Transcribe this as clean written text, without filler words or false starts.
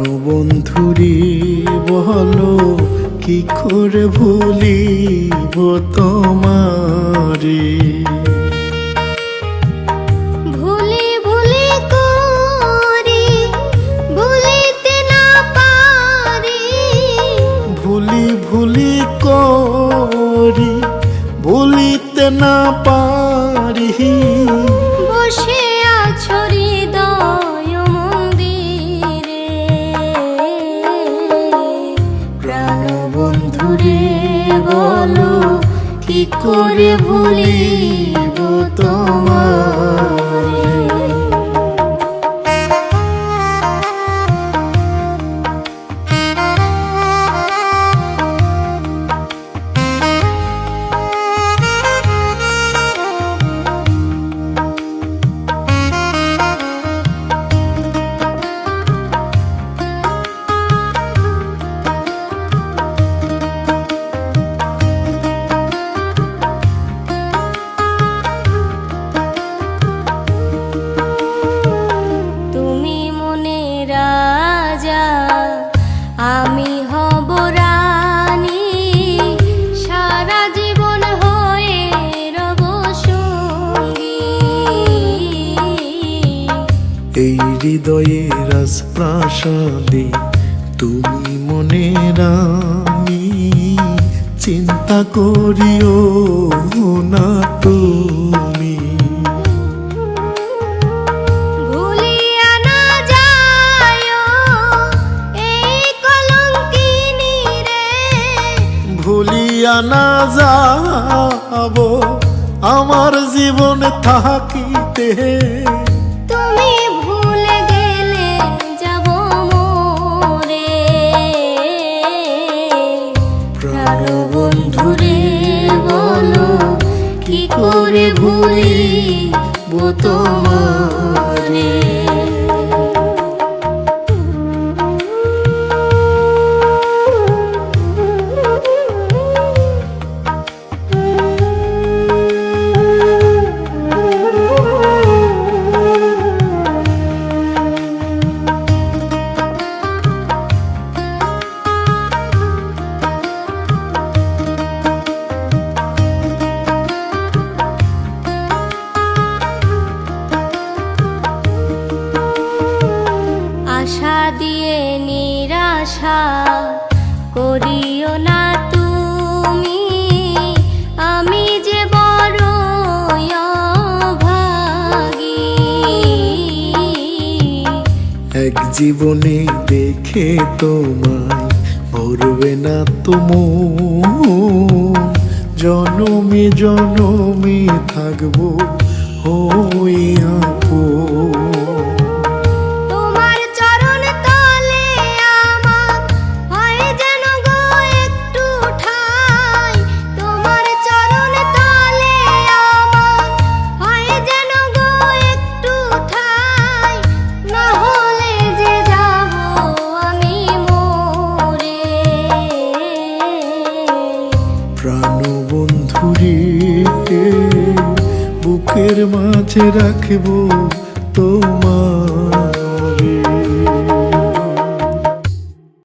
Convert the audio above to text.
প্রাণবন্ধুরে বলো কি করে ভুলিব তোমারে। ভুলি ভুলি করি ভুলিতে না পারি, ভুলি ভুলি করি ভুলিতে না পারি। বসে আছো হৃদয় মন্দিরে, প্রাণবন্ধুরে বলো কি করে ভুলিব তোমারে। আমি হব রানী, সারা জীবন হয়ে রব সঙ্গী। এই হৃদয়ে রাজপ্রাসাদে তুমি মনে রানী, চিন্তা করিও না তুমি। ভুলিয়া না যায়ো এই কলঙ্কিনী রে, ভুলিয়া না যাব আমার জীবনে থাকিতে। তুমি ভুলে গেলে যাব মোরে, প্রাণবন্ধুরে বলো কি করে ভুলিব তোমারে। আশা দিয়ে নিরাশা করিও না তুমি, আমি যে বড় অভাগী। এক জীবনে দেখে তোমায় ভরবে না তুমো, জনমে জনমে থাকবো হইয়া আপন। তোমার চরণ তলে আমার হয় যেন গো একটু ঠাই, তোমার চরণ তলে আমার হয় যেন গো একটু ঠাই, না হলে যে যাব আমি মরে। প্রাণবন্ধুরে বুকের মাঝে রাখবো তোমার।